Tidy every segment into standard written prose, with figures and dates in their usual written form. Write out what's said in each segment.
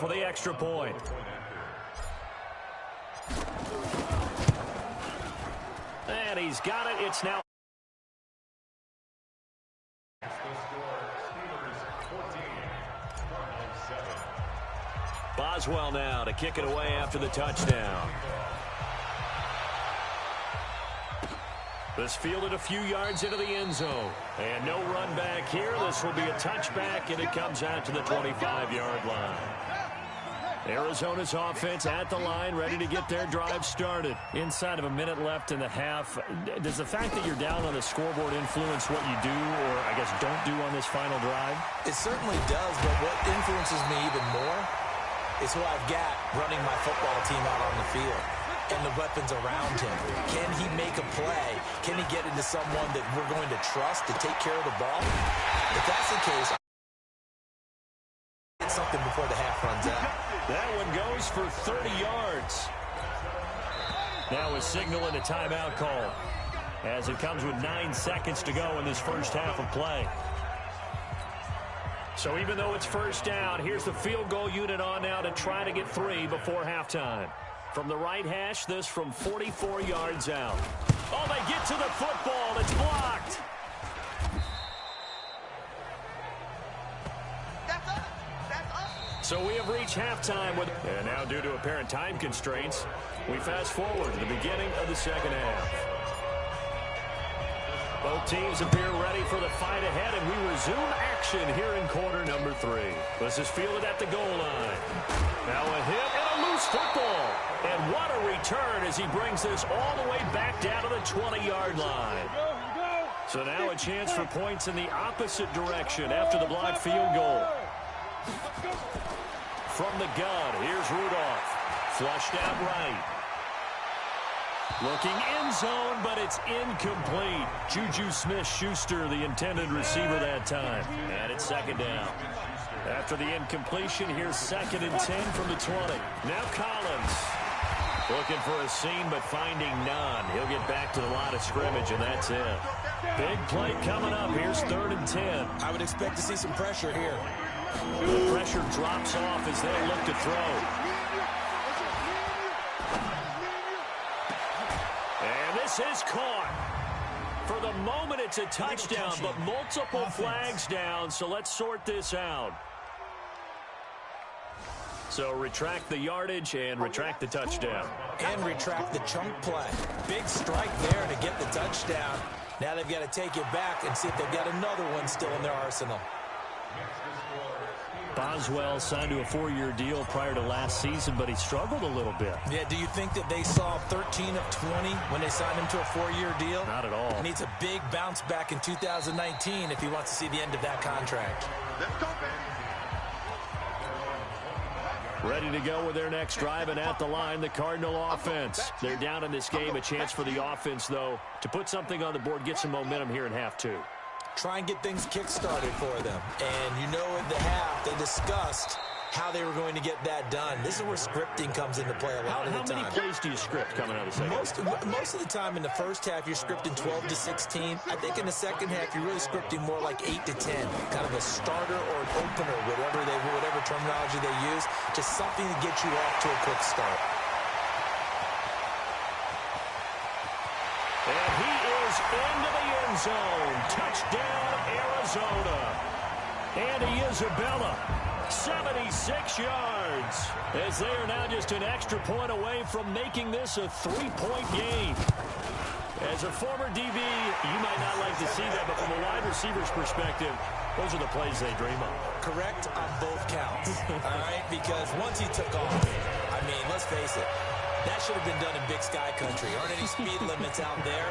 for the extra point. And he's got it. It's now. Boswell now to kick it away after the touchdown. This fielded a few yards into the end zone. And no run back here. This will be a touchback, and it comes out to the 25-yard line. Arizona's offense at the line, ready to get their drive started. Inside of a minute left in the half, does the fact that you're down on the scoreboard influence what you do, or I guess don't do on this final drive? It certainly does, but what influences me even more is who I've got running my football team out on the field and the weapons around him. Can he make a play? Can he get into someone that we're going to trust to take care of the ball? If that's the case, I'll get something before the half runs out. That one goes for 30 yards. Now a signal and a timeout call as it comes with 9 seconds to go in this first half of play. So even though it's first down, here's the field goal unit on now to try to get 3 before halftime. From the right hash, this from 44 yards out. Oh, they get to the football. It's blocked. So we have reached halftime with, and now due to apparent time constraints, we fast forward to the beginning of the second half. Both teams appear ready for the fight ahead, and we resume action here in quarter number 3. This is fielded at the goal line. Now a hit and a loose football. And what a return as he brings this all the way back down to the 20-yard line. So now a chance for points in the opposite direction after the blocked field goal. From the gun, here's Rudolph. Flushed out right. Looking end zone, but it's incomplete. Juju Smith-Schuster, the intended receiver that time. And it's second down. After the incompletion, here's 2nd and 10 from the 20. Now Collins. Looking for a seam, but finding none. He'll get back to the line of scrimmage, and that's it. Big play coming up. Here's 3rd and 10. I would expect to see some pressure here. The pressure drops off as they look to throw. And this is caught. For the moment, it's a touchdown, but multiple flags down, so let's sort this out. So retract the yardage and retract the touchdown. And retract the chunk play. Big strike there to get the touchdown. Now they've got to take it back and see if they've got another one still in their arsenal. Boswell signed to a 4-year deal prior to last season, but he struggled a little bit. Yeah, do you think that they saw 13 of 20 when they signed him to a 4-year deal? Not at all. He needs a big bounce back in 2019 if he wants to see the end of that contract. Ready to go with their next drive, and at the line, the Cardinal offense. They're down in this game. A chance for the offense, though, to put something on the board, get some momentum here in half 2. Try and get things kick-started for them. And you know in the half, they discussed how they were going to get that done. This is where scripting comes into play a lot of the time. How many plays do you script coming out of the second? Most of the time in the first half, you're scripting 12 to 16. I think in the second half, you're really scripting more like 8 to 10. Kind of a starter or an opener, whatever terminology they use. Just something to get you off to a quick start. And he is into the end zone. Touchdown, Arizona. Andy Isabella, 76 yards. As they are now just an extra point away from making this a 3-point game. As a former DB, you might not like to see that, but from a wide receiver's perspective, those are the plays they dream of. Correct on both counts, all right? Because once he took off, I mean, let's face it, that should have been done in Big Sky Country. Aren't any speed limits out there?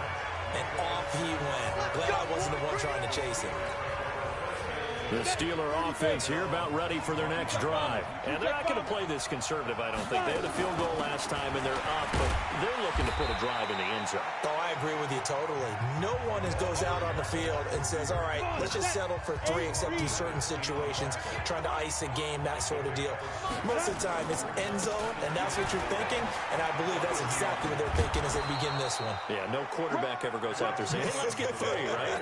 And off he went. Glad I wasn't the one trying to chase him. The Steeler offense here about ready for their next drive. And they're not going to play this conservative, I don't think. They had a field goal last time, and they're up, but they're looking to put a drive in the end zone. Oh, I agree with you totally. No one goes out on the field and says, all right, let's just settle for 3, except in certain situations, trying to ice a game, that sort of deal. Most of the time, it's end zone, and that's what you're thinking, and I believe that's exactly what they're thinking as they begin this one. Yeah, no quarterback ever goes out there saying, hey, let's get 3, right?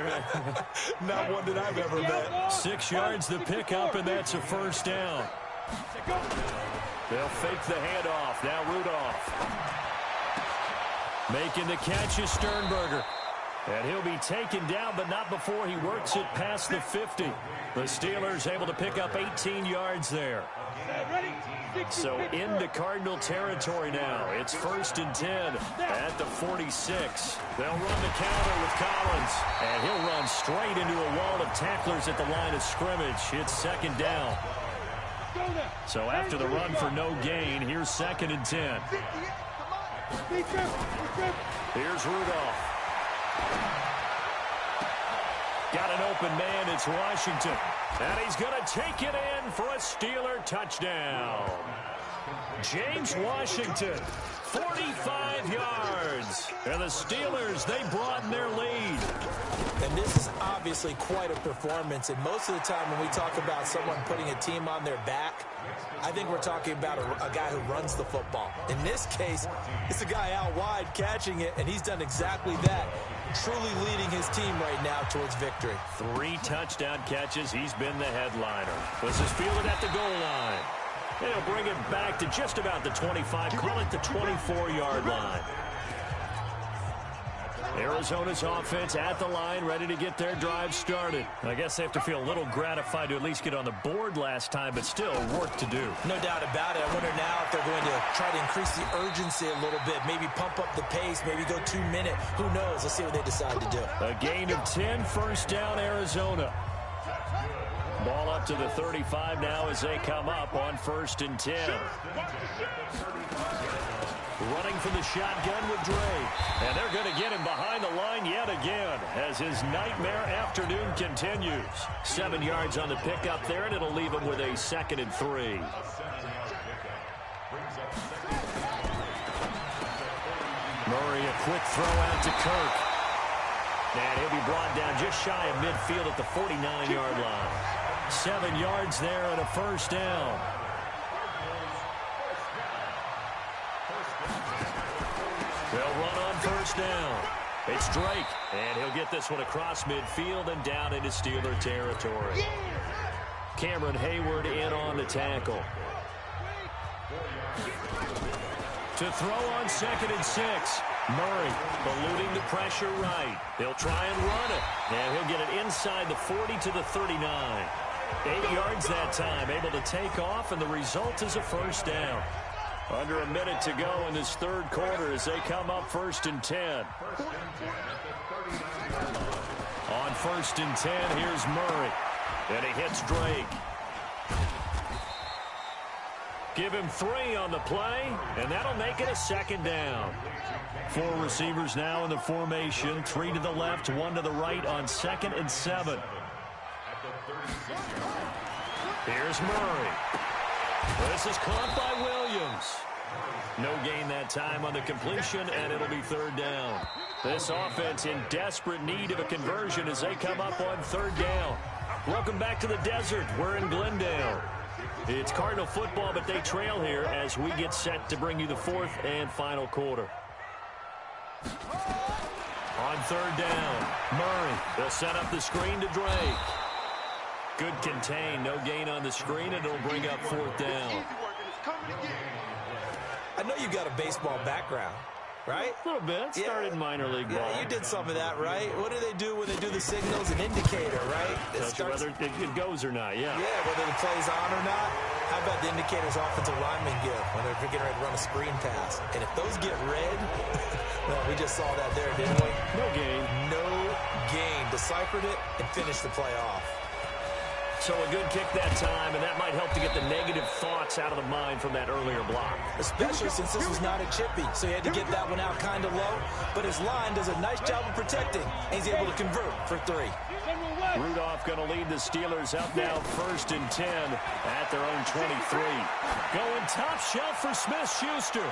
Not one that I've ever met. 6 yards the pickup, and that's a first down. They'll fake the handoff. Now Rudolph. Making the catch is Sternberger. And he'll be taken down, but not before he works it past the 50. The Steelers able to pick up 18 yards there. So into Cardinal territory now. It's 1st and 10 at the 46. They'll run the counter with Collins. And he'll run straight into a wall of tacklers at the line of scrimmage. It's 2nd down. So after the run for no gain, here's 2nd and 10. Here's Rudolph. Got an open man. It's Washington. And he's going to take it in for a Steeler touchdown. James Washington, 45 yards. And the Steelers, they broaden their lead. And this is obviously quite a performance. And most of the time when we talk about someone putting a team on their back, I think we're talking about a guy who runs the football. In this case, it's a guy out wide catching it, and he's done exactly that, truly leading his team right now towards victory. 3 touchdown catches. He's been the headliner. This is fielded at the goal line. And he'll bring it back to just about the 25, call it the 24-yard line. Arizona's offense at the line, ready to get their drive started. I guess they have to feel a little gratified to at least get on the board last time, but still work to do. No doubt about it. I wonder now if they're going to try to increase the urgency a little bit, maybe pump up the pace, maybe go 2-minute. Who knows? Let's see what they decide to do. A gain of 10, 1st down, Arizona. Ball up to the 35 now as they come up on 1st and 10. Running from the shotgun with Dre. And they're going to get him behind the line yet again as his nightmare afternoon continues. 7 yards on the pickup there, and it'll leave him with a 2nd and 3. Murray, a quick throw out to Kirk. And he'll be brought down just shy of midfield at the 49-yard line. 7 yards there and a 1st down. They'll run on 1st down. It's Drake, and he'll get this one across midfield and down into Steeler territory. Cameron Hayward in on the tackle. To throw on 2nd and 6. Murray eluding the pressure right. They'll try and run it. And he'll get it inside the 40 to the 39. 8 yards that time, able to take off, and the result is a 1st down. Under a minute to go in this 3rd quarter as they come up 1st and 10. On 1st and 10, here's Murray. And he hits Drake. Give him 3 on the play, and that'll make it a 2nd down. 4 receivers now in the formation. 3 to the left, 1 to the right on 2nd and 7. Here's Murray. This is caught by Williams. No gain that time on the completion, and it'll be 3rd down. This offense in desperate need of a conversion as they come up on 3rd down. Welcome back to the desert. We're in Glendale. It's Cardinal football, but they trail here as we get set to bring you the 4th and final quarter. On 3rd down, Murray. They'll set up the screen to Drake. Good contain, no gain on the screen, and it'll bring up 4th down. I know you've got a baseball background, right? A little bit. Started minor league ball. Yeah, you did some of that, right? What do they do when they do the signals? An indicator, right? Whether it goes or not, yeah. Yeah, whether the play's on or not. How about the indicators offensive linemen give when they're getting ready to run a screen pass? And if those get red, well, we just saw that there, didn't we? No gain. No gain. Deciphered it and finished the play off. So a good kick that time, and that might help to get the negative thoughts out of the mind from that earlier block. Especially since this was not a chippy, so he had to get that one out kind of low. But his line does a nice job of protecting, and he's able to convert for 3. Rudolph going to lead the Steelers up now 1st and 10 at their own 23. Going top shelf for Smith-Schuster.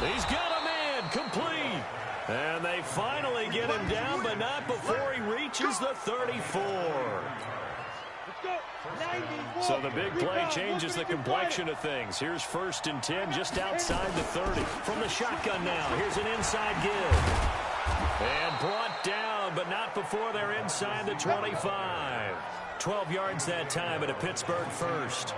He's got a man complete. And they finally get him down, but not before he reaches the 34. So the big play changes the complexion of things. Here's 1st and 10 just outside the 30. From the shotgun now, here's an inside give. And brought down, but not before they're inside the 25. 12 yards that time at a Pittsburgh 1st.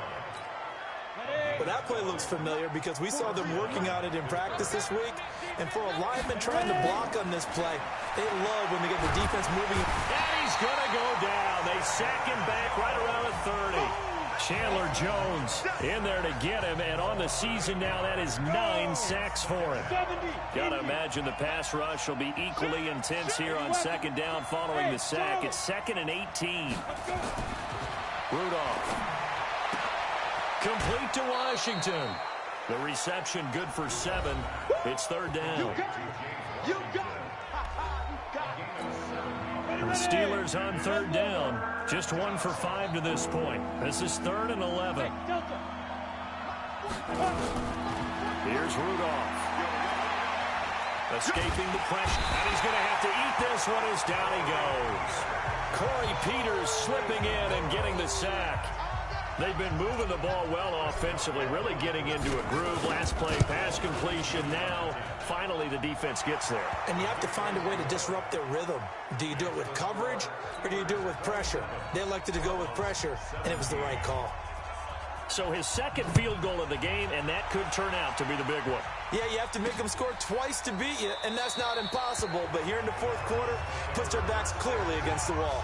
Well, that play looks familiar because we saw them working on it in practice this week. And for a lineman trying to block on this play, they love when they get the defense moving. And he's going to go down. They sack him back right around the 30. Chandler Jones in there to get him, and on the season now, that is 9 sacks for him. Got to imagine the pass rush will be equally intense here on second down following the sack. It's 2nd and 18. Rudolph. Complete to Washington. The reception good for 7. It's 3rd down. The Steelers on 3rd down. Just 1 for 5 to this point. This is 3rd and 11. Here's Rudolph. Escaping the pressure. And he's going to have to eat this one as down he goes. Corey Peters slipping in and getting the sack. They've been moving the ball well offensively, really getting into a groove. Last play, pass completion. Now, finally, the defense gets there. And you have to find a way to disrupt their rhythm. Do you do it with coverage, or do you do it with pressure? They elected to go with pressure, and it was the right call. So his second field goal of the game, and that could turn out to be the big one. Yeah, you have to make them score twice to beat you, and that's not impossible. But here in the 4th quarter, puts their backs clearly against the wall.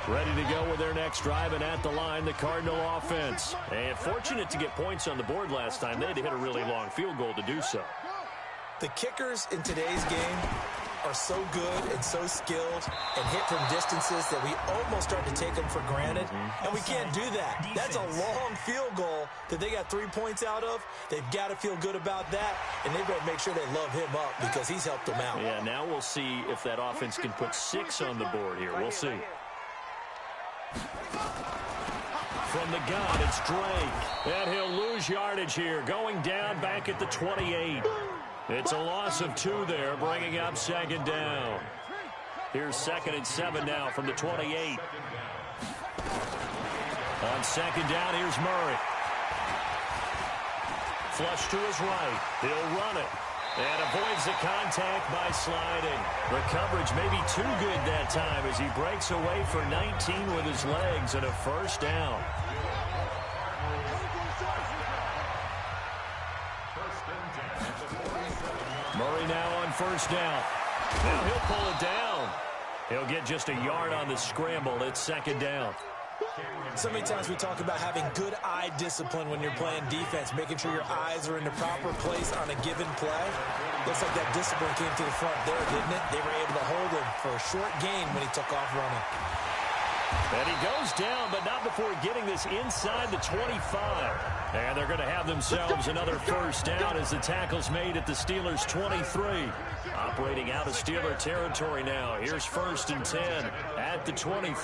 Ready to go with their next drive, and at the line, the Cardinal offense. And fortunate to get points on the board last time. They had to hit a really long field goal to do so. The kickers in today's game are so good and so skilled and hit from distances that we almost start to take them for granted. And we can't do that. That's a long field goal that they got 3 points out of. They've got to feel good about that, and they've got to make sure they love him up because he's helped them out. Yeah, now we'll see if that offense can put 6 on the board here. We'll see. From the gun, it's Drake. And he'll lose yardage here, going down back at the 28. It's a loss of 2 there, bringing up 2nd down. Here's 2nd and 7 now from the 28. On 2nd down, here's Murray. Flush to his right. He'll run it. And avoids the contact by sliding. The coverage may be too good that time as he breaks away for 19 with his legs and a 1st down. Murray now on 1st down. Now he'll pull it down. He'll get just a yard on the scramble. It's 2nd down. So many times we talk about having good eye discipline when you're playing defense, making sure your eyes are in the proper place on a given play. Looks like that discipline came to the front there, didn't it? They were able to hold him for a short gain when he took off running. And he goes down, but not before getting this inside the 25. And they're going to have themselves another 1st down as the tackle's made at the Steelers' 23. Operating out of Steeler territory now. Here's 1st and 10 at the 23.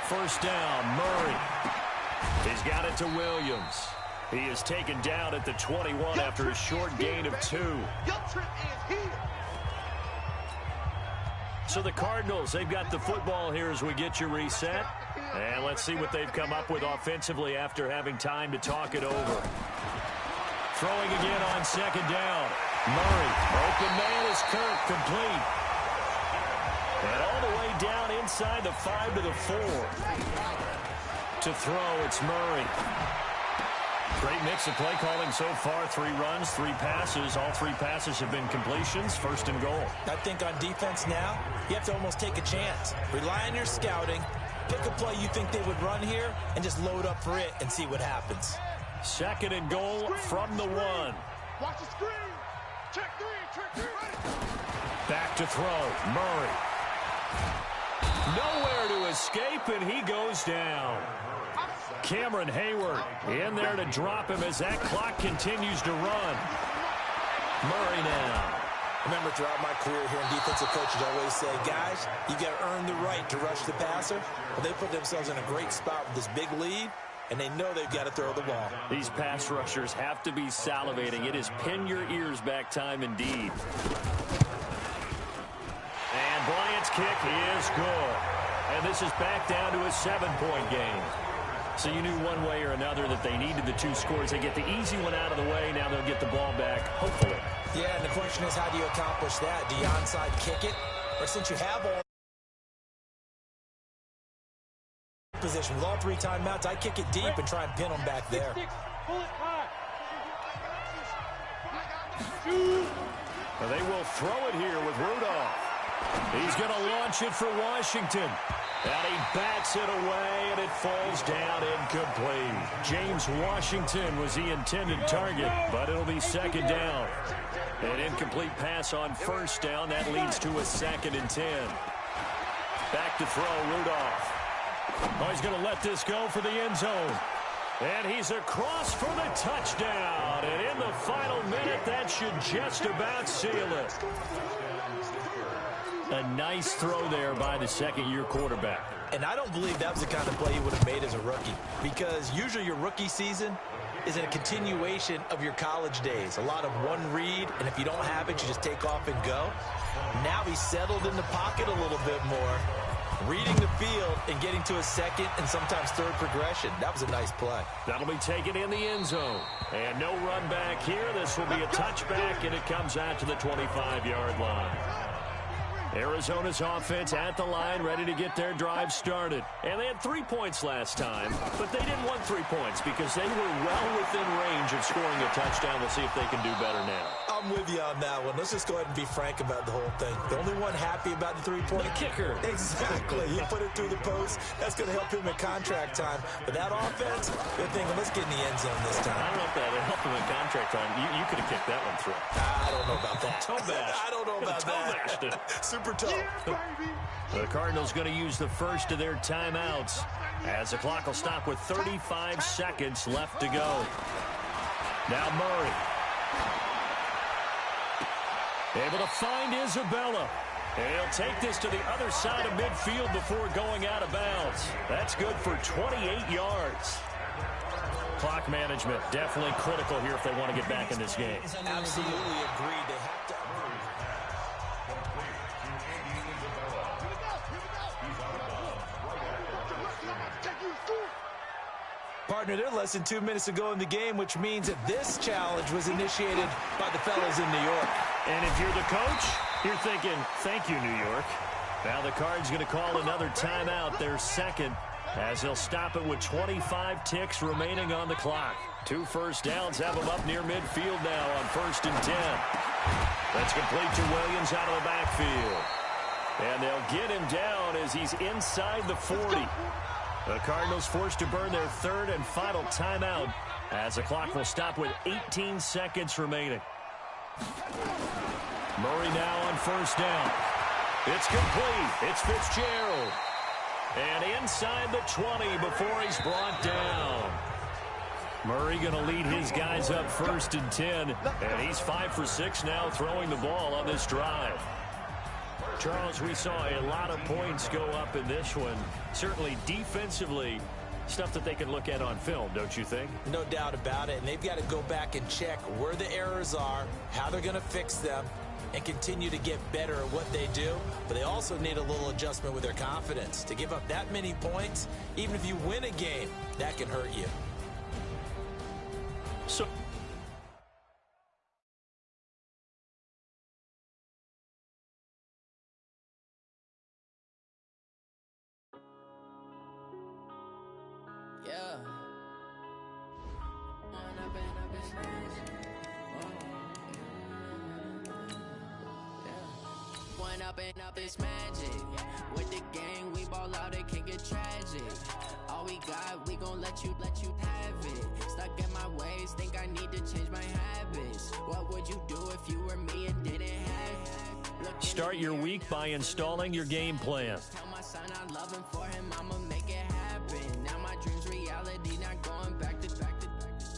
1st down, Murray. He's got it to Williams. He is taken down at the 21 after a short gain of 2. So the Cardinals, they've got the football here as we get you reset. And let's see what they've come up with offensively after having time to talk it over. Throwing again on 2nd down. Murray, open man is Kirk, complete. And all the way down inside the 5 to the 4. To throw, it's Murray. Great mix of play calling so far. 3 runs, 3 passes. All 3 passes have been completions. 1st and goal. I think on defense now, you have to almost take a chance. Rely on your scouting. Pick a play you think they would run here and just load up for it and see what happens. 2nd and goal from the 1. Watch the screen. Check 3. Back to throw. Murray. Nowhere to escape, and he goes down. Cameron Hayward in there to drop him as that clock continues to run. Murray now. Remember, throughout my career here in defensive coaches always say, guys, you got to earn the right to rush the passer. Well, they put themselves in a great spot with this big lead, and they know they've got to throw the ball. These pass rushers have to be salivating. It is pin your ears back time indeed. And Bryant's kick is good. And this is back down to a 7-point game. So you knew one way or another that they needed the 2 scores. They get the easy one out of the way. Now they'll get the ball back, hopefully. Yeah, and the question is, how do you accomplish that? Do you onside kick it? Or since you have all position. With all 3 timeouts, I kick it deep and try and pin them back there. Well, they will throw it here with Rudolph. He's going to launch it for Washington. And he bats it away, and it falls down incomplete. James Washington was the intended target, but it'll be second down. An incomplete pass on first down. That leads to a 2nd and 10. Back to throw, Rudolph. Oh, he's going to let this go for the end zone. And he's across for the touchdown. And in the final minute, that should just about seal it. A nice throw there by the second-year quarterback. And I don't believe that was the kind of play he would have made as a rookie, because usually your rookie season is a continuation of your college days. A lot of one read, and if you don't have it, you just take off and go. Now he's settled in the pocket a little bit more, reading the field and getting to a second and sometimes third progression. That was a nice play. That'll be taken in the end zone. And no run back here. This will be a touchback, and it comes out to the 25-yard line. Arizona's offense at the line, ready to get their drive started. And they had 3 points last time, but they didn't want 3 points because they were well within range of scoring a touchdown. We'll see if they can do better now. I'm with you on that one. Let's just go ahead and be frank about the whole thing. The only one happy about the 3-point... The kicker. Exactly. He put it through the post. That's going to help him in contract time. But that offense, they're thinking, let's get in the end zone this time. I don't know if that would help him in contract time. You could have kicked that one through. I don't know about that. Toe bash. I don't know about that. Super tough. The Cardinals going to use the first of their timeouts as the clock will stop with 35 seconds left to go. Now Murray. Able to find Isabella. And he'll take this to the other side of midfield before going out of bounds. That's good for 28 yards. Clock management definitely critical here if they want to get back in this game. Absolutely agreed. They have to... Partner, they're less than 2 minutes to go in the game, which means that this challenge was initiated by the fellows in New York. And if you're the coach, you're thinking, thank you, New York. Now the Cards going to call another timeout, their second, as they'll stop it with 25 ticks remaining on the clock. 2 first downs have them up near midfield now on 1st and 10. That's complete to Williams out of the backfield. And they'll get him down as he's inside the 40. The Cardinals forced to burn their 3rd and final timeout as the clock will stop with 18 seconds remaining. Murray now on 1st down. It's complete. It's Fitzgerald. And inside the 20 before he's brought down. Murray going to lead his guys up 1st and 10. And he's 5 for 6 now throwing the ball on this drive. Charles, we saw a lot of points go up in this one. Certainly defensively, stuff that they can look at on film, don't you think? No doubt about it. And they've got to go back and check where the errors are, how they're going to fix them, and continue to get better at what they do. But they also need a little adjustment with their confidence. To give up that many points, even if you win a game, that can hurt you. So yeah. One up and up is magic. With the gang, we ball out, it can get tragic. All we got, we gon' let you have it. Stuck in my ways, think I need to change my habits. What would you do if you were me and didn't have it? Start your week by installing your game plan. Tell my son I love him, for him I'ma make it happen. Now my dreams reality, not going back to.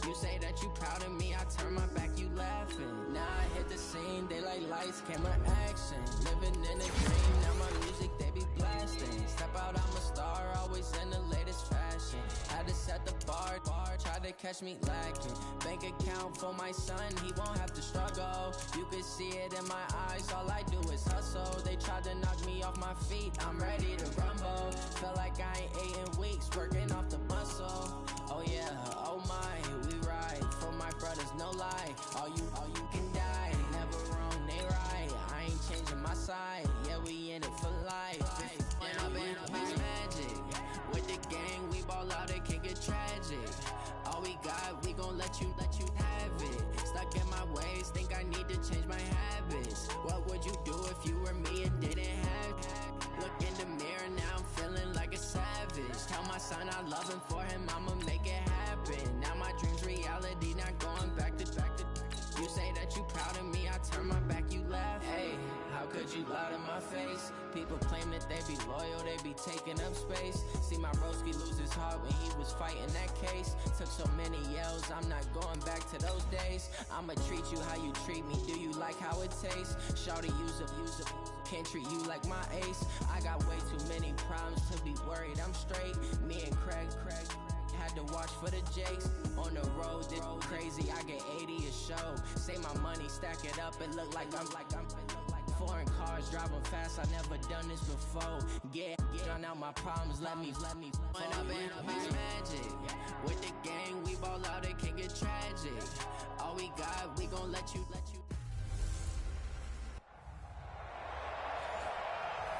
You say that you proud of me, I turn my back, you laughing. Now I hit the scene, they like lights, camera, action. Living in a dream, now my music they be blasting. Step out, I'm a star, always in the latest fashion. Had to set the bar, try to catch me lacking. Bank account for my son, he won't have to struggle. You can see it in my eyes, all I do is hustle. They tried to knock me off my feet, I'm ready to rumble. Feel like I ain't ate in weeks, working off the muscle. Oh yeah, oh my, we ride for my brothers, no lie. All you can die, never wrong, they right. I ain't changing my side, yeah, we in it for life. When I've been up is magic, with the gang let you have it. Stuck in my ways, think I need to change my habits. What would you do if you were me and didn't have it? Look in the mirror, now I'm feeling like a savage. Tell my son I love him, for him I'ma make it happen. Now my dream's reality, not going back to. You say that you proud of me, I turn my back, you laugh. Hey, how could you lie to my face? People claim that they be loyal, they be taking up space. See my broski lose his heart when he was fighting that case. Took so many yells, I'm not going back to those days. I'ma treat you how you treat me, do you like how it tastes? Shawty, use up, can't treat you like my ace. I got way too many problems to be worried, I'm straight. Me and Craig had to watch for the Jakes. On the road, this crazy, I get 80 a show. Say my money, stack it up, it look like I'm foreign cars, driving fast, I never done this before. Get drown out my problems, let me point up and up is magic. With the gang, we ball out, it can get tragic. All we got, we gon' let you.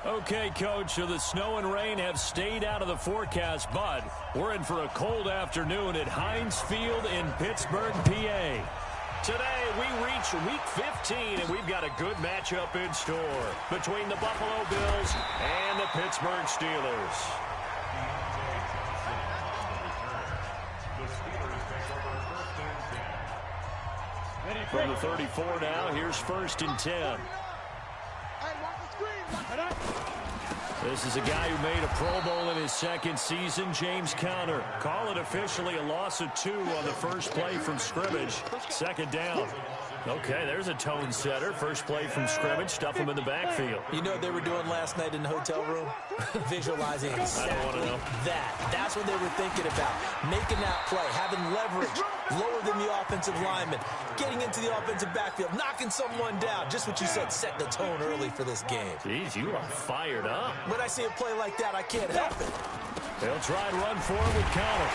Okay, Coach, so the snow and rain have stayed out of the forecast, but we're in for a cold afternoon at Heinz Field in Pittsburgh, PA. Today, we reach Week 15, and we've got a good matchup in store between the Buffalo Bills and the Pittsburgh Steelers. From the 34 now, here's 1st and 10. This is a guy who made a Pro Bowl in his 2nd season, James Conner. Call it officially a loss of 2 on the first play from scrimmage. 2nd down. Okay, there's a tone setter. First play from scrimmage, stuff him in the backfield. You know what they were doing last night in the hotel room? Visualizing exactly that. That's what they were thinking about. Making that play, having leverage, lower than the offensive lineman, getting into the offensive backfield, knocking someone down. Just what you said, set the tone early for this game. Jeez, you are fired up. When I see a play like that, I can't help it. They'll try and run for it with Conner.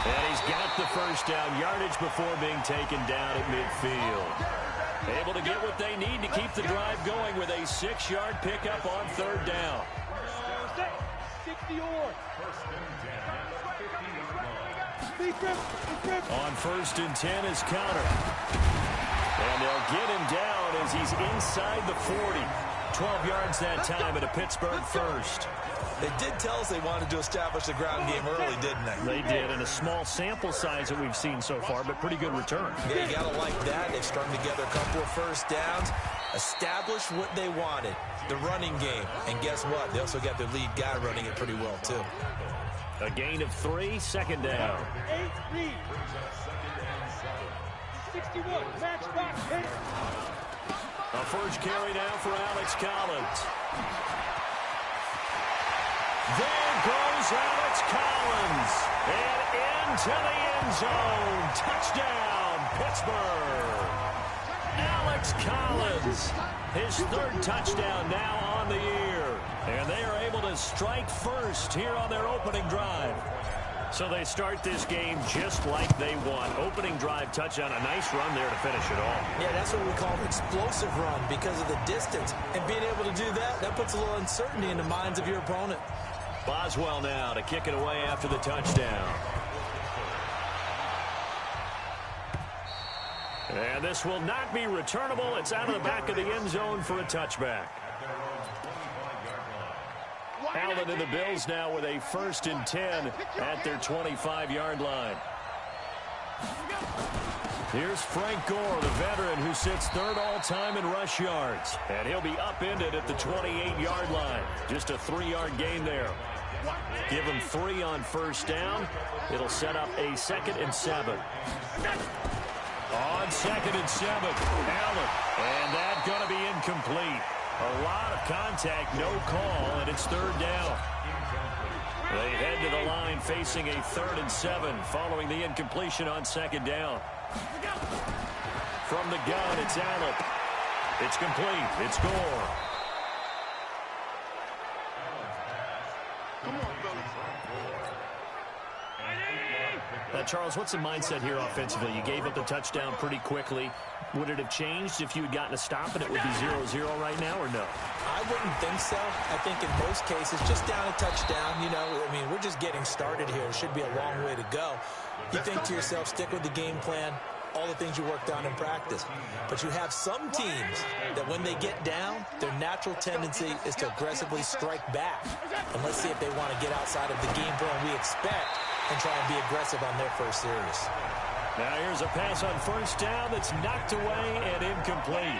And he's got the first down, yardage before being taken down at midfield. Able to get what they need to keep the drive going with a 6-yard pickup on 3rd down. 60 On 1st and 10 is Conner. And they'll get him down as he's inside the 40. 12 yards that time at a Pittsburgh first. They did tell us they wanted to establish the ground game early, didn't they? They did, in a small sample size that we've seen so far, but pretty good return. Yeah, you got to like that. They've strung together a couple of first downs, established what they wanted, the running game. And guess what? They also got their lead guy running it pretty well, too. A gain of 3, 2nd down. 61, match back, hit. A first carry now for Alex Collins. There goes Alex Collins. And into the end zone. Touchdown, Pittsburgh. Alex Collins. His 3rd touchdown now on the year. And they are able to strike first here on their opening drive. So they start this game just like they want. Opening drive touchdown, a nice run there to finish it all. Yeah, that's what we call an explosive run because of the distance. And being able to do that, that puts a little uncertainty in the minds of your opponent. Boswell now to kick it away after the touchdown. And this will not be returnable. It's out of the back of the end zone for a touchback. Allen and the Bills now with a 1st and 10 at their 25-yard line. Here's Frank Gore, the veteran who sits 3rd all-time in rush yards. And he'll be upended at the 28-yard line. Just a 3-yard gain there. Give him 3 on 1st down. It'll set up a 2nd and 7. On 2nd and 7, Allen. And that's going to be incomplete. A lot of contact, no call, and it's 3rd down. They head to the line facing a 3rd and 7 following the incompletion on 2nd down. From the gun, it's Allen. It's complete. It's Gore. Charles, what's the mindset here offensively? You gave up the touchdown pretty quickly. Would it have changed if you had gotten a stop and it would be 0-0 right now, or no? I wouldn't think so. I think in most cases, just down a touchdown, you know, I mean, we're just getting started here. It should be a long way to go. You think to yourself, stick with the game plan, all the things you worked on in practice. But you have some teams that when they get down, their natural tendency is to aggressively strike back. And let's see if they want to get outside of the game plan we expect and try and be aggressive on their first series. Now here's a pass on first down that's knocked away and incomplete.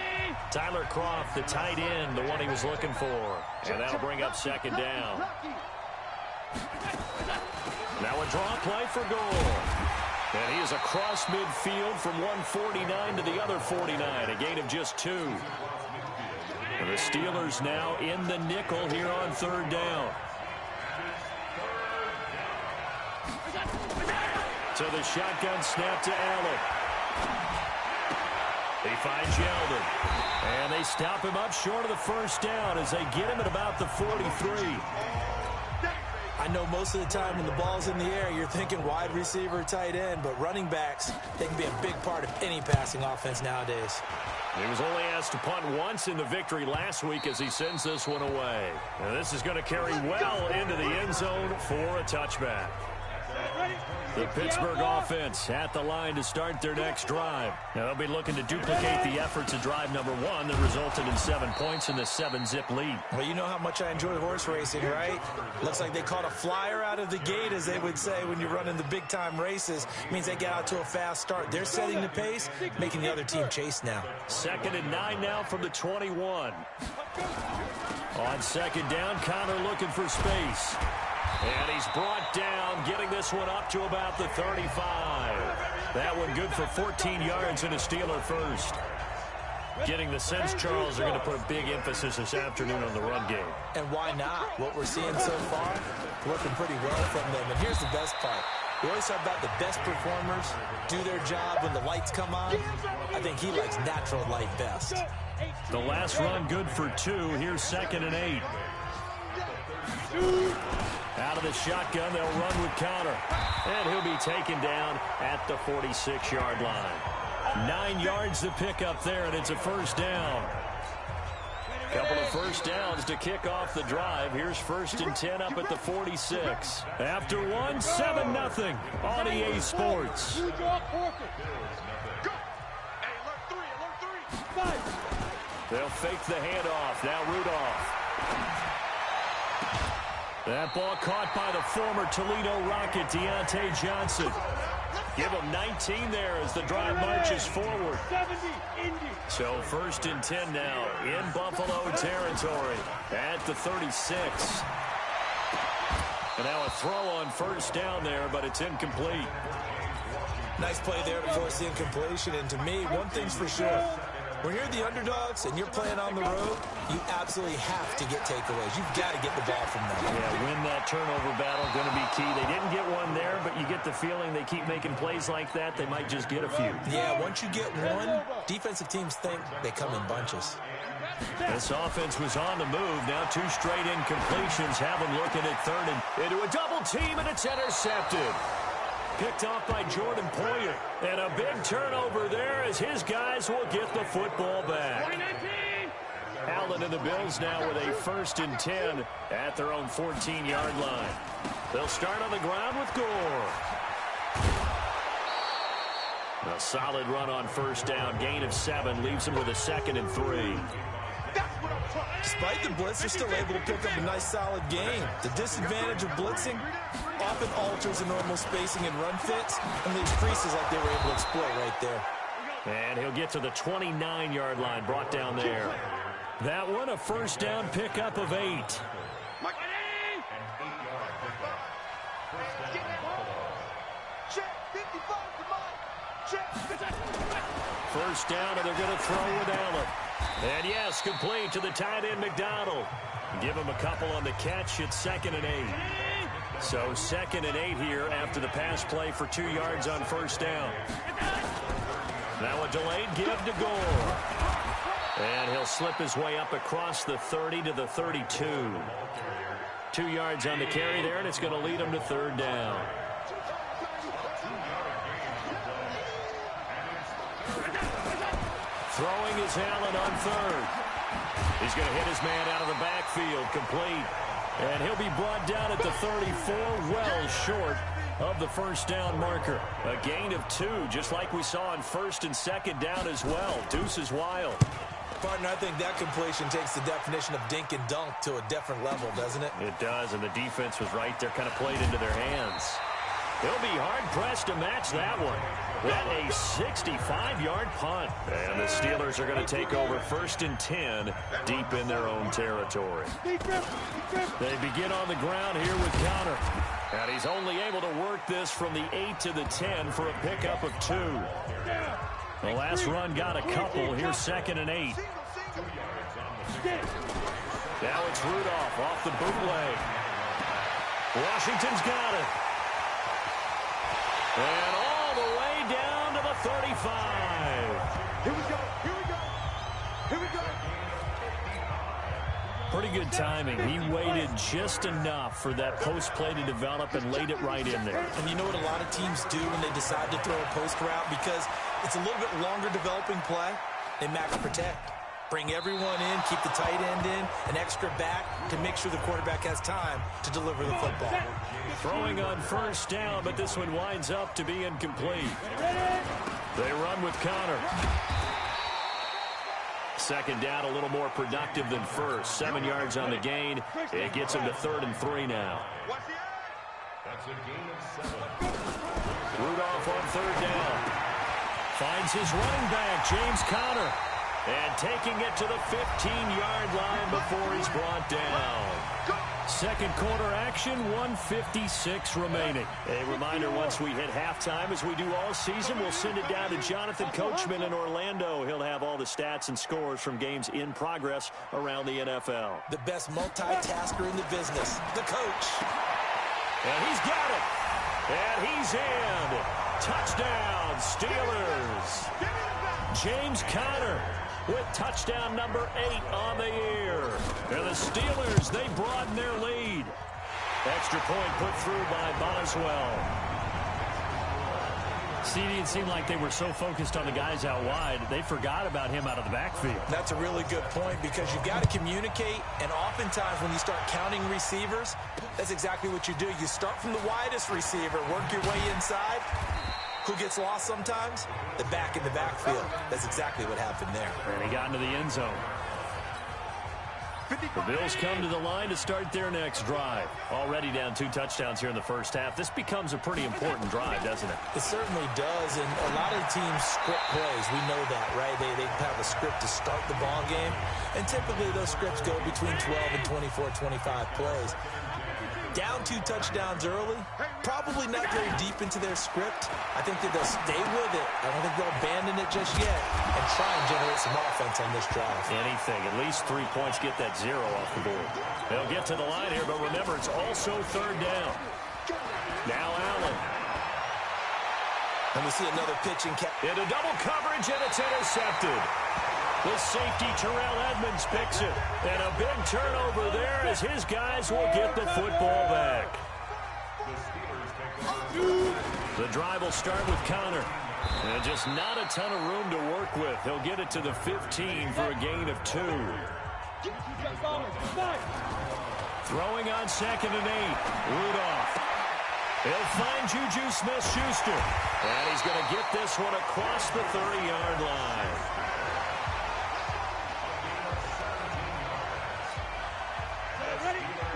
Tyler Croft, the tight end, the one he was looking for. And that'll bring up second down. Now a draw play for goal. And he is across midfield from 149 to the other 49, a gain of just 2. And the Steelers now in the nickel here on third down. So the shotgun snap to Allen. They find Sheldon. And they stop him up short of the first down as they get him at about the 43. I know most of the time when the ball's in the air, you're thinking wide receiver, tight end, but running backs, they can be a big part of any passing offense nowadays. He was only asked to punt once in the victory last week as he sends this one away. And this is going to carry well into the end zone for a touchback. The Pittsburgh offense at the line to start their next drive. Now they'll be looking to duplicate the efforts of drive number 1 that resulted in 7 points in the 7-zip lead. Well, you know how much I enjoy horse racing, right? Looks like they caught a flyer out of the gate, as they would say when you're running the big-time races. It means they get out to a fast start. They're setting the pace, making the other team chase now. 2nd and 9 now from the 21. On second down, Connor looking for space. And he's brought down, getting this one up to about the 35. That one good for 14 yards and a Steeler first. Getting the sense, Charles, are going to put a big emphasis this afternoon on the run game. And why not? What we're seeing so far, working pretty well from them. And here's the best part. We always talk about the best performers do their job when the lights come on. I think he likes natural light best. The last run good for 2. Here's 2nd and 8. Out of the shotgun, they'll run with Connor. And he'll be taken down at the 46-yard line. 9 yards to pick up there, and it's a first down. Couple of first downs to kick off the drive. Here's 1st and 10 up at the 46. After one, 7-0 on EA Sports. They'll fake the handoff. Now Rudolph. That ball caught by the former Toledo Rocket, Deontay Johnson. Give him 19 there as the drive marches forward. So 1st and 10 now in Buffalo territory at the 36. And now a throw on first down there, but it's incomplete. Nice play there to force the incompletion. And to me, one thing's for sure. When you're the underdogs and you're playing on the road, you absolutely have to get takeaways. You've got to get the ball from them. Yeah, win that turnover battle, going to be key. They didn't get one there, but you get the feeling they keep making plays like that, they might just get a few. Yeah, once you get one, defensive teams think they come in bunches. This offense was on the move. Now 2 straight incompletions have them looking at 3rd and into a double team, and it's intercepted. Picked off by Jordan Poyer. And a big turnover there as his guys will get the football back. Allen and the Bills now with a 1st and 10 at their own 14-yard line. They'll start on the ground with Gore. A solid run on first down. Gain of 7 leaves them with a 2nd and 3. Despite the blitz, they're still able to pick up a nice solid gain. The disadvantage of blitzing often alters the normal spacing and run fits and leaves creases like they were able to exploit right there. And he'll get to the 29-yard line, brought down there. That one a first down pickup of 8. First down, and they're going to throw with Allen. And yes, complete to the tight end, McDonald. Give him a couple on the catch. It's 2nd and 8. So 2nd and 8 here after the pass play for 2 yards on first down. Now a delayed give to Gore. And he'll slip his way up across the 30 to the 32. 2 yards on the carry there, and it's going to lead him to 3rd down. Throwing is Allen on 3rd. He's going to hit his man out of the backfield, complete. And he'll be brought down at the 34, well short of the first down marker. A gain of 2, just like we saw on first and second down as well. Deuce is wild. Partner, I think that completion takes the definition of dink and dunk to a different level, doesn't it? It does, and the defense was right there, kind of played into their hands. They'll be hard-pressed to match that one. That a 65-yard punt. And the Steelers are going to take over first and 10 deep in their own territory. They begin on the ground here with Conner. And he's only able to work this from the 8 to the 10 for a pickup of 2. The last run got a couple. Here's second and 8. Now it's Rudolph off the bootleg. Washington's got it. And all the way down to the 35. Here we go. Here we go. Here we go. Pretty good timing. He waited just enough for that post play to develop and laid it right in there. And you know what a lot of teams do when they decide to throw a post route? Because it's a little bit longer developing play. They max protect. Bring everyone in, keep the tight end in, an extra back to make sure the quarterback has time to deliver the football. Throwing on first down, but this one winds up to be incomplete. They run with Conner. Second down, a little more productive than first. 7 yards on the gain. It gets him to 3rd and 3 now. That's a gain of 7. Rudolph on 3rd down. Finds his running back, James Conner. And taking it to the 15-yard line before he's brought down. Second quarter action, 1:56 remaining. A reminder, once we hit halftime, as we do all season, we'll send it down to Jonathan Coachman in Orlando. He'll have all the stats and scores from games in progress around the NFL. The best multitasker in the business, the coach. And he's got it. And he's in. Touchdown, Steelers. James Conner with touchdown number 8 on the year. And the Steelers, they broaden their lead. Extra point put through by Boswell. CD, it seemed like they were so focused on the guys out wide, they forgot about him out of the backfield. That's a really good point, because you've got to communicate, and oftentimes when you start counting receivers, that's exactly what you do. You start from the widest receiver, work your way inside. Who gets lost sometimes? The back in the backfield. That's exactly what happened there. And he got into the end zone. The Bills come to the line to start their next drive. Already down 2 touchdowns here in the first half. This becomes a pretty important drive, doesn't it? It certainly does, and a lot of teams script plays. We know that, right? They have a script to start the ball game, and typically those scripts go between 12 and 24, 25 plays. Down 2 touchdowns early, probably not very deep into their script. I think that they'll stay with it. I don't think they'll abandon it just yet and try and generate some offense on this drive. Anything. At least 3 points, get that 0 off the board. They'll get to the line here, but remember, it's also 3rd down. Now Allen. And we see another pitch into double coverage, and it's intercepted. The safety, Terrell Edmonds, picks it. And a big turnover there as his guys will get the football back. The drive will start with Conner. And just not a ton of room to work with. He'll get it to the 15 for a gain of 2. Throwing on 2nd and 8. Rudolph. He'll find Juju Smith-Schuster. And he's going to get this one across the 30-yard line.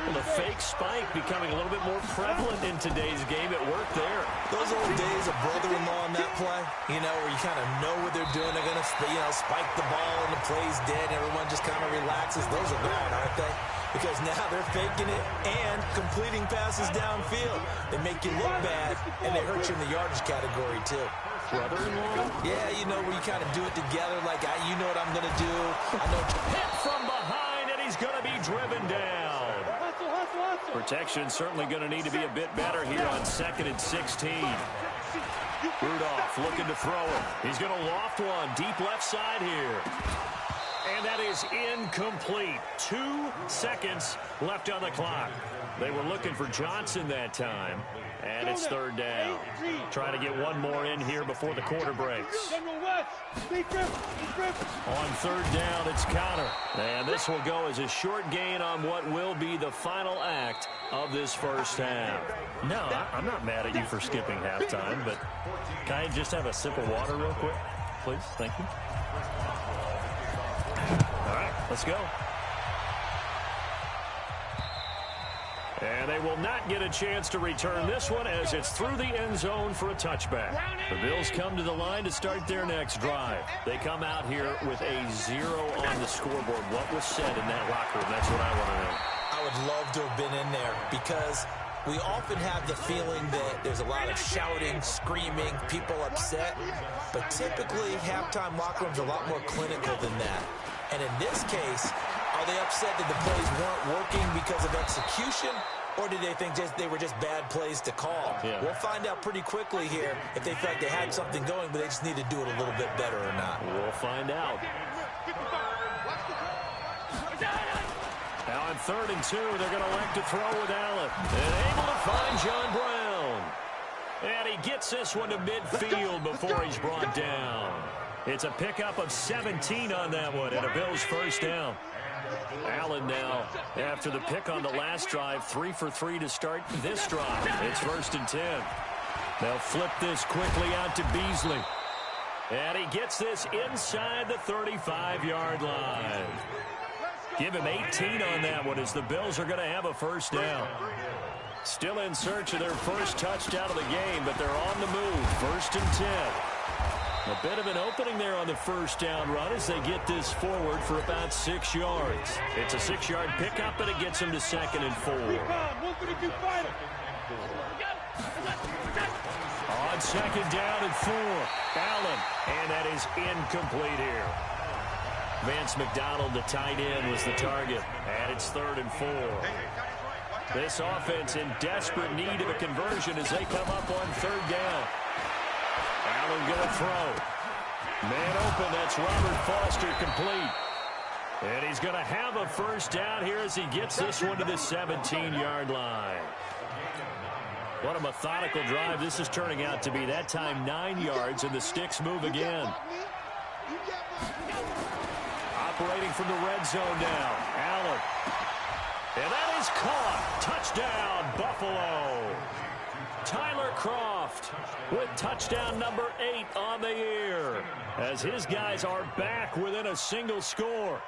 The fake spike becoming a little bit more prevalent in today's game. It worked there. Those old days of brother-in-law on that play, you know, where you kind of know what they're doing. They're going to, spike the ball and the play's dead. Everyone just kind of relaxes. Those are gone, aren't they? Because now they're faking it and completing passes downfield. They make you look bad, and they hurt you in the yardage category, too. Brother-in-law? Yeah, you know, where you kind of do it together, like, you know what I'm going to do. I know. Hit from behind, and he's going to be driven down. Protection certainly going to need to be a bit better here on 2nd and 16. Rudolph looking to throw it. He's going to loft one deep left side here. And that is incomplete. 2 seconds left on the clock. They were looking for Johnson that time. And it's 3rd down. Trying to get one more in here before the quarter breaks. On third down, it's Connor. And this will go as a short gain on what will be the final act of this first half. No, I'm not mad at you for skipping halftime, but can I just have a sip of water real quick, please? Thank you. All right, let's go. And they will not get a chance to return this one as it's through the end zone for a touchback. The Bills come to the line to start their next drive. They come out here with a 0 on the scoreboard. What was said in that locker room? That's what I want to know. I would love to have been in there because we often have the feeling that there's a lot of shouting, screaming, people upset. But typically, halftime locker rooms are a lot more clinical than that. And in this case, are they upset that the plays weren't working because of execution, or did they think they were just bad plays to call? Yeah. We'll find out pretty quickly here if they felt like they had something going, but they just need to do it a little bit better or not. We'll find out. Now on 3rd and 2, they're going to elect to throw with Allen. And able to find John Brown. And he gets this one to midfield before he's brought down. It's a pickup of 17 on that one and a Bills first down. Allen now, after the pick on the last drive, 3 for 3 to start this drive. It's 1st and 10. They'll flip this quickly out to Beasley. And he gets this inside the 35-yard line. Give him 18 on that one as the Bills are going to have a first down. Still in search of their first touchdown of the game, but they're on the move. 1st and 10. A bit of an opening there on the first down run as they get this forward for about 6 yards. It's a 6-yard pickup, and it gets them to 2nd and 4. On 2nd down and 4, Allen, and that is incomplete here. Vance McDonald, the tight end, was the target, and it's 3rd and 4. This offense in desperate need of a conversion as they come up on 3rd down. Allen going to throw. Man open, that's Robert Foster, complete. And he's going to have a first down here as he gets this one to the 17-yard line. What a methodical drive this is turning out to be. That time 9 yards, and the sticks move again. Operating from the red zone now, Allen. And that is caught. Touchdown, Buffalo. Tyler Croft with touchdown number 8 on the year as his guys are back within a single score.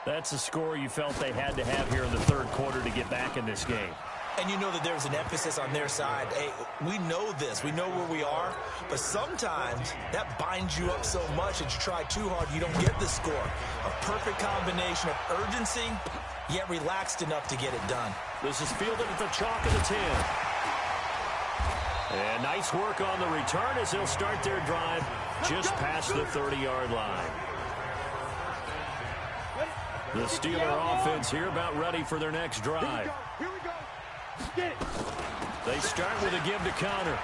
That's a score you felt they had to have here in the 3rd quarter to get back in this game. And you know that there's an emphasis on their side. Hey, we know this. We know where we are. But sometimes that binds you up so much that you try too hard, you don't get the score. A perfect combination of urgency, yet relaxed enough to get it done. This is fielded at the chalk of the 10. And nice work on the return as they'll start their drive just past the 30-yard line. The Steeler offense here about ready for their next drive. Here we go. Get it. They start with a give to Connor.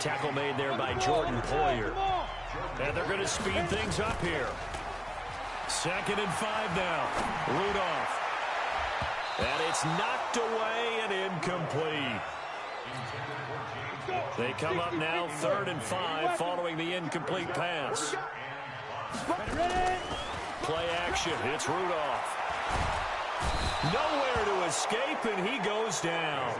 Tackle made there by Jordan Poyer. And they're going to speed things up here. 2nd and 5 now. Rudolph. And it's knocked away and incomplete. They come up now 3rd and 5 following the incomplete pass. Play action. It's Rudolph. Nowhere to escape, and he goes down.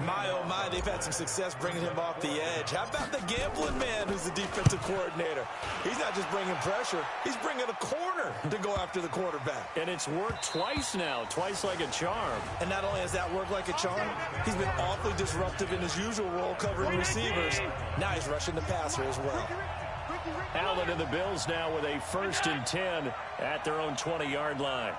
My, oh my, they've had some success bringing him off the edge. How about the gambling man who's the defensive coordinator? He's not just bringing pressure, he's bringing a corner to go after the quarterback. And it's worked twice now, twice like a charm. And not only has that worked like a charm, he's been awfully disruptive in his usual role covering receivers. Now he's rushing the passer as well. Allen and the Bills now with a 1st and 10 at their own 20-yard line.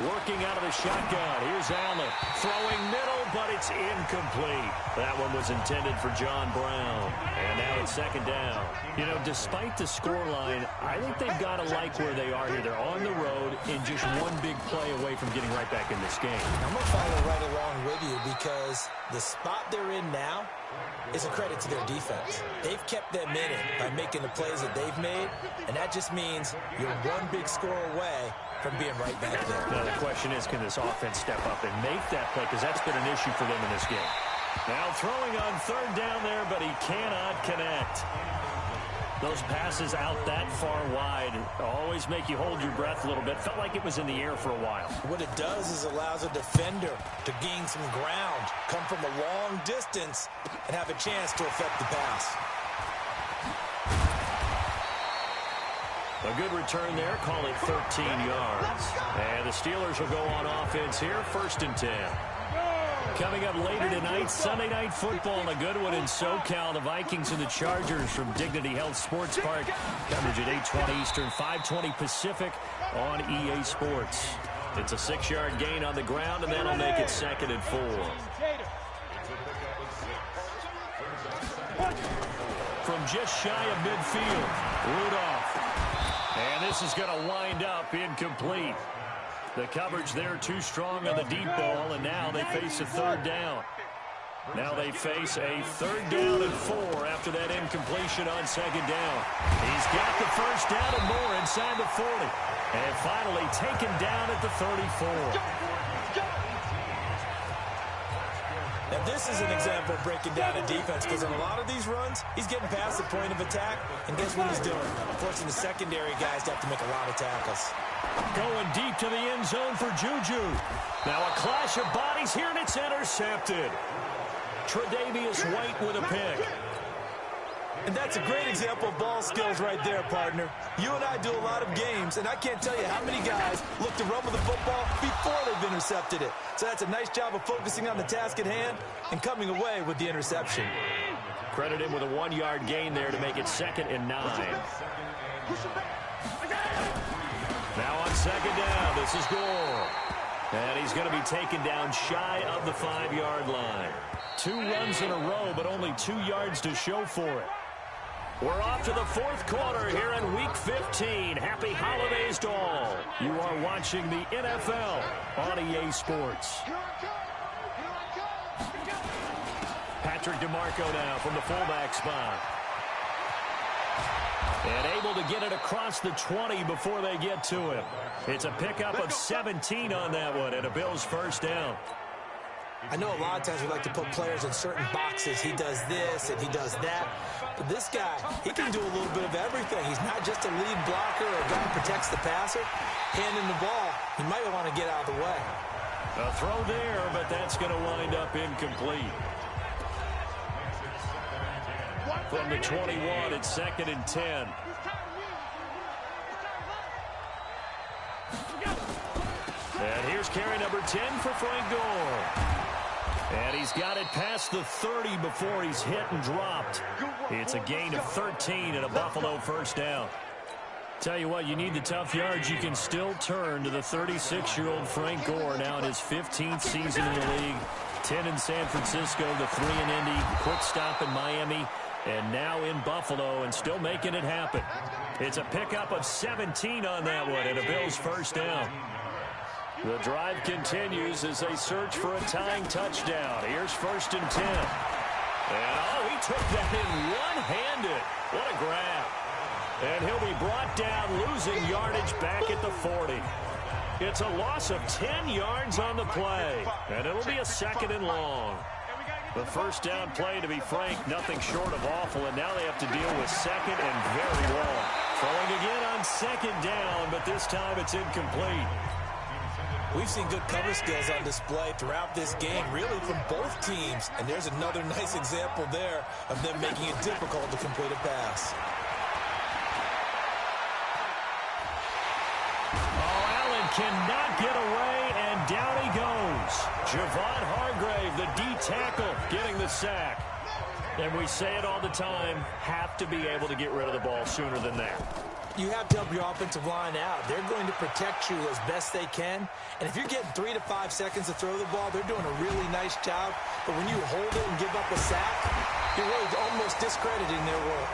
Working out of the shotgun. Here's Allen. Throwing middle, but it's incomplete. That one was intended for John Brown. And now it's second down. You know, despite the scoreline, I think they've got to like where they are here. They're on the road and just one big play away from getting right back in this game. I'm going to follow right along with you because the spot they're in now is a credit to their defense. They've kept them in it by making the plays that they've made, and that just means you're one big score away from being right back there. Now the question is, can this offense step up and make that play? Because that's been an issue for them in this game. Now throwing on third down there, but he cannot connect. Those passes out that far wide always make you hold your breath a little bit. Felt like it was in the air for a while. What it does is allows a defender to gain some ground, come from a long distance, and have a chance to affect the pass. A good return there, call it 13 yards. And the Steelers will go on offense here, 1st and 10. Coming up later tonight, Sunday Night Football, a good one in SoCal. The Vikings and the Chargers from Dignity Health Sports Park. Coverage at 8:20 Eastern, 5:20 Pacific on EA Sports. It's a 6-yard gain on the ground, and that'll make it 2nd and 4. From just shy of midfield, Rudolph. And this is going to wind up incomplete. The coverage there too strong on the deep ball, and now they face a 3rd down. Now they face a 3rd down and 4 after that incompletion on 2nd down. He's got the 1st down and more inside the 40. And finally taken down at the 34. Now, this is an example of breaking down a defense because in a lot of these runs, he's getting past the point of attack, and guess what he's doing? Forcing the secondary guys to have to make a lot of tackles. Going deep to the end zone for Juju. Now a clash of bodies here, and it's intercepted. Tre'Davious White with a pick. And that's a great example of ball skills right there, partner. You and I do a lot of games, and I can't tell you how many guys look to run with the football before they've intercepted it. So that's a nice job of focusing on the task at hand and coming away with the interception. Credit him with a 1-yard gain there to make it 2nd and 9. Now on 2nd down, this is Gore. And he's going to be taken down shy of the 5-yard line. 2 runs in a row, but only 2 yards to show for it. We're off to the 4th quarter here in Week 15. Happy holidays to all. You are watching the NFL on EA Sports. Patrick DeMarco now from the fullback spot. And able to get it across the 20 before they get to him. It's a pickup of 17 on that one and a Bills 1st down. I know a lot of times we like to put players in certain boxes. He does this and he does that. But this guy, he can do a little bit of everything. He's not just a lead blocker or a guy who protects the passer. Handing the ball, he might want to get out of the way. A throw there, but that's going to wind up incomplete. From the 21, it's 2nd and 10. And here's carry number 10 for Frank Gore. And he's got it past the 30 before he's hit and dropped. It's a gain of 13 and a Buffalo 1st down. Tell you what, you need the tough yards. You can still turn to the 36-year-old Frank Gore, now in his 15th season in the league. 10 in San Francisco, the 3 in Indy, quick stop in Miami, and now in Buffalo, and still making it happen. It's a pickup of 17 on that one, and a Bills 1st down. The drive continues as they search for a tying touchdown. Here's 1st and 10. And, oh, he took that in one-handed. What a grab. And he'll be brought down, losing yardage back at the 40. It's a loss of 10 yards on the play, and it'll be a 2nd and long. The 1st down play, to be frank, nothing short of awful, and now they have to deal with 2nd and very long. Throwing again on 2nd down, but this time it's incomplete. We've seen good cover skills on display throughout this game, really from both teams. And there's another nice example there of them making it difficult to complete a pass. Oh, Allen cannot get away, and down he goes. Javon Hargrave, the D tackle, getting the sack. And we say it all the time, have to be able to get rid of the ball sooner than that. You have to help your offensive line out. They're going to protect you as best they can. And if you're getting 3 to 5 seconds to throw the ball, they're doing a really nice job. But when you hold it and give up a sack, you're really almost discrediting their work.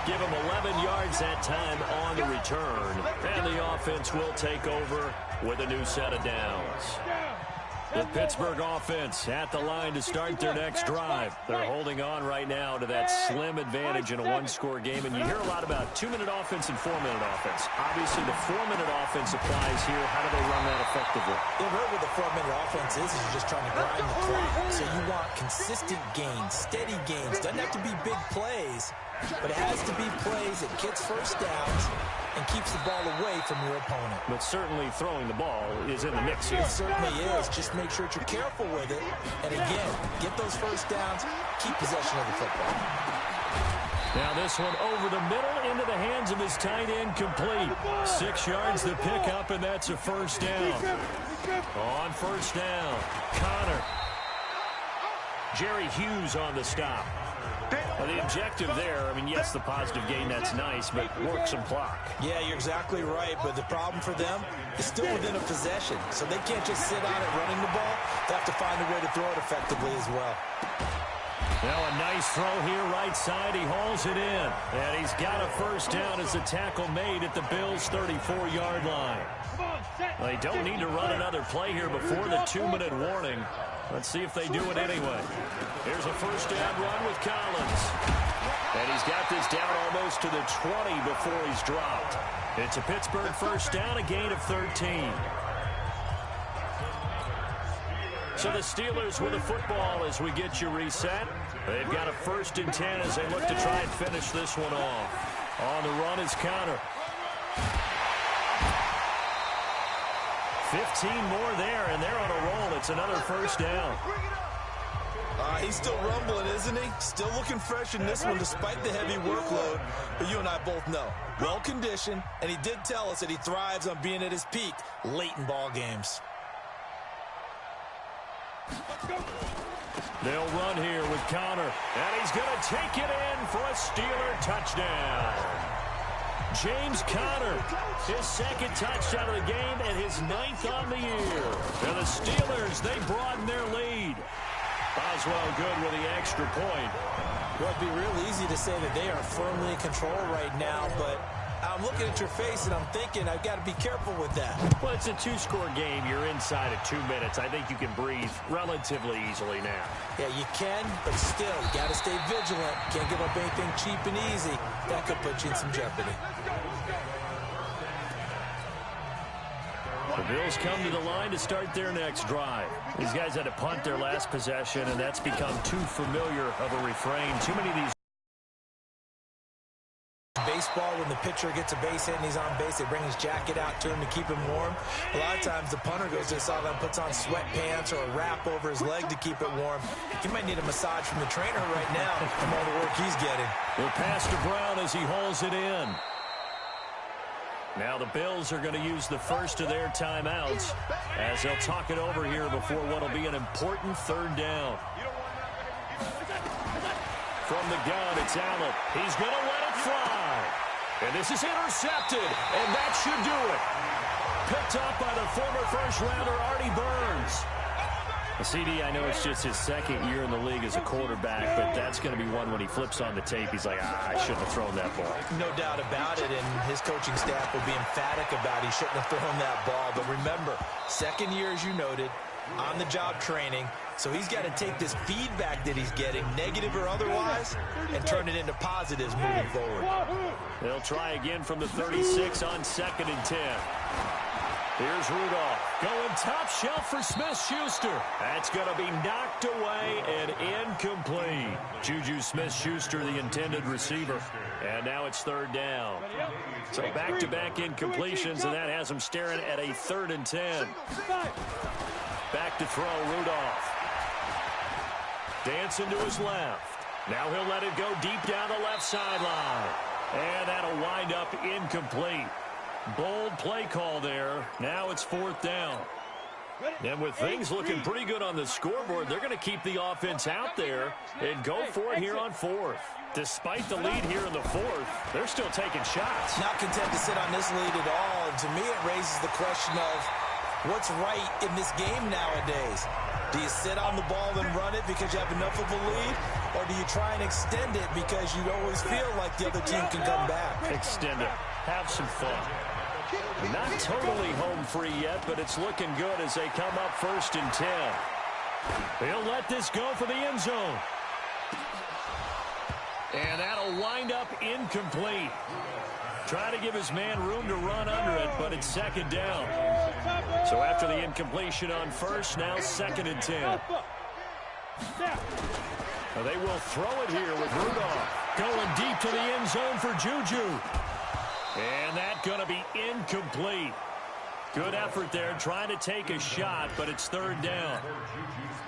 Give them 11 yards that time on the return. And the offense will take over with a new set of downs. The Pittsburgh offense at the line to start their next drive. They're holding on right now to that slim advantage in a one-score game. And you hear a lot about 2-minute offense and 4-minute offense. Obviously, the 4-minute offense applies here. How do they run that effectively? Yeah, really what the 4-minute offense is you're just trying to grind the clock. So you want consistent gains, steady gains. Doesn't have to be big plays, but it has to be plays that gets first downs and keeps the ball away from your opponent. But certainly throwing the ball is in the mix here. It certainly is. Just make sure that you're careful with it. And again, get those first downs, keep possession of the football. Now this one over the middle into the hands of his tight end, complete. 6 yards to pick up, and that's a first down. On first down, Connor. Jerry Hughes on the stop. Well, the objective there, I mean, yes, the positive gain, that's nice, but work some clock. Yeah, you're exactly right, but the problem for them is still within a possession, so they can't just sit on it running the ball. They have to find a way to throw it effectively as well. Now a nice throw here, right side. He hauls it in, and he's got a first down as the tackle made at the Bills' 34-yard line. Well, they don't need to run another play here before the 2-minute warning. Let's see if they do it anyway. Here's a first down run with Collins. And he's got this down almost to the 20 before he's dropped. It's a Pittsburgh first down, a gain of 13. So the Steelers with the football as we get you reset. They've got a 1st and 10 as they look to try and finish this one off. On the run is Connor. 15 more there, and they're on a roll. It's another first down. He's still rumbling, isn't he? Still looking fresh in this one despite the heavy workload. But you and I both know, well-conditioned, and he did tell us that he thrives on being at his peak late in ball games. They'll run here with Connor, and he's going to take it in for a Steeler touchdown. James Conner, his 2nd touchdown of the game and his 9th on the year. And the Steelers, they broaden their lead. Boswell good with the extra point. Well, it'd be real easy to say that they are firmly in control right now, but I'm looking at your face and I'm thinking I've got to be careful with that. Well, it's a 2-score game. You're inside of 2 minutes. I think you can breathe relatively easily now. Yeah, you can, but still, you got to stay vigilant. Can't give up anything cheap and easy. That could put you in some jeopardy. The Bills come to the line to start their next drive. These guys had to punt their last possession, and that's become too familiar of a refrain. Too many of these. Baseball, when the pitcher gets a base hit and he's on base, they bring his jacket out to him to keep him warm. A lot of times the punter goes to the sideline, puts on sweatpants or a wrap over his leg to keep it warm. He might need a massage from the trainer right now from all the work he's getting. The pass to Brown as he hauls it in. Now the Bills are going to use the first of their timeouts as they'll talk it over here before what will be an important 3rd down. From the gun, it's Allen. He's going to let it fly. And this is intercepted, and that should do it. Picked up by the former first-rounder, Artie Burns. CD, I know it's just his 2nd year in the league as a quarterback, but that's going to be one when he flips on the tape. He's like, I shouldn't have thrown that ball. No doubt about it, and his coaching staff will be emphatic about he shouldn't have thrown that ball. But remember, 2nd year, as you noted, on-the-job training. So he's got to take this feedback that he's getting, negative or otherwise, and turn it into positives moving forward. They'll try again from the 36 on 2nd and 10. Here's Rudolph going top shelf for Smith-Schuster. That's going to be knocked away and incomplete. Juju Smith-Schuster, the intended receiver. And now it's 3rd down. So back-to-back incompletions, and that has him staring at a 3rd and 10. Back to throw, Rudolph. Dancing to his left. Now he'll let it go deep down the left sideline. And that'll wind up incomplete. Bold play call there. Now it's 4th down. And with things looking pretty good on the scoreboard, they're going to keep the offense out there and go for it here on fourth. Despite the lead here in the fourth, they're still taking shots. Not content to sit on this lead at all. And to me, it raises the question of what's right in this game nowadays. Do you sit on the ball and run it because you have enough of a lead? Or do you try and extend it because you always feel like the other team can come back? Extend it. Have some fun. Not totally home free yet, but it's looking good as they come up 1st and 10. He'll let this go for the end zone. And that'll wind up incomplete. Try to give his man room to run under it, but it's 2nd down. So after the incompletion on 1st, now 2nd and 10. Now they will throw it here with Rudolph. Going deep to the end zone for Juju. And that's going to be incomplete. Good effort there, trying to take a shot, but it's 3rd down.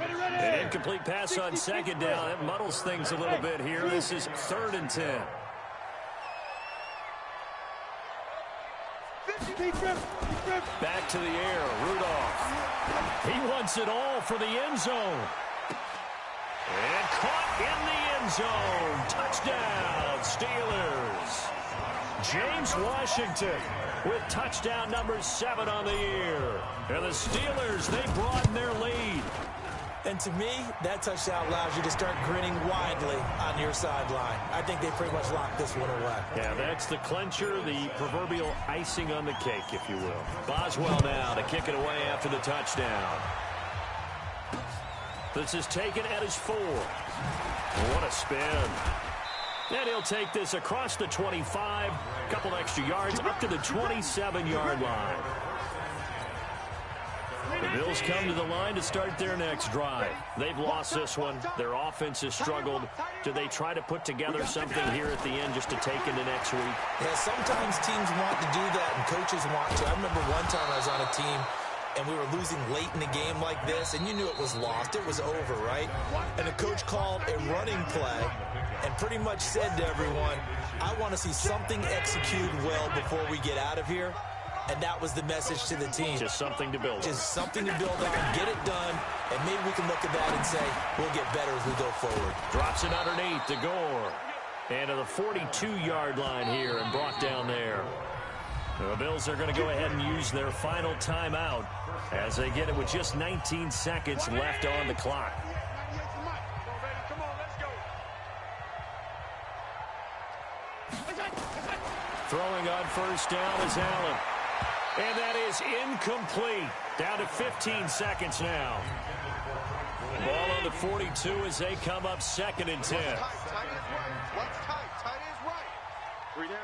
An incomplete pass on 2nd down. That muddles things a little bit here. This is 3rd and 10. Back to the air, Rudolph. He wants it all for the end zone. And caught in the end zone. Touchdown, Steelers. James Washington with touchdown number 7 on the year. And the Steelers, they broaden their lead. And to me, that touchdown allows you to start grinning widely on your sideline. I think they pretty much locked this one away. Yeah, that's the clincher, the proverbial icing on the cake, if you will. Boswell now to kick it away after the touchdown. This is taken at his 4. What a spin. And he'll take this across the 25, couple extra yards, up to the 27-yard line. The Bills come to the line to start their next drive. They've lost this one. Their offense has struggled. Do they try to put together something here at the end just to take into next week? Yeah, sometimes teams want to do that and coaches want to. I remember one time I was on a team and we were losing late in the game like this, and you knew it was lost. It was over, right? And the coach called a running play and pretty much said to everyone, I want to see something executed well before we get out of here. And that was the message to the team. Just something to build on. Just something to build on, get it done, and maybe we can look at that and say, we'll get better as we go forward. Drops it underneath to Gore. And to the 42-yard line here and brought down there. The Bills are going to go ahead and use their final timeout as they get it with just 19 seconds left on the clock. Throwing on 1st down is Allen. And that is incomplete. Down to 15 seconds now. Ball on the 42 as they come up 2nd and 10. Tight is right. 3 down.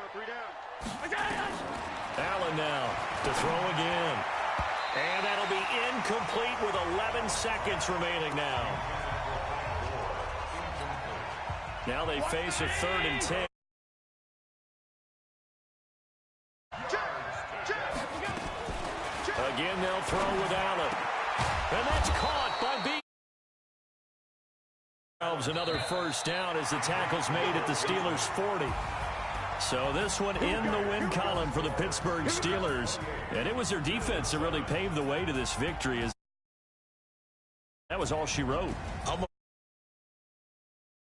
Allen now to throw again. And that'll be incomplete with 11 seconds remaining now. Now they face a 3rd and 10. Again, they'll throw with Allen. And that's caught by B. Another 1st down as the tackle's made at the Steelers' 40. So this one in the win column for the Pittsburgh Steelers. And it was their defense that really paved the way to this victory. That was all she wrote.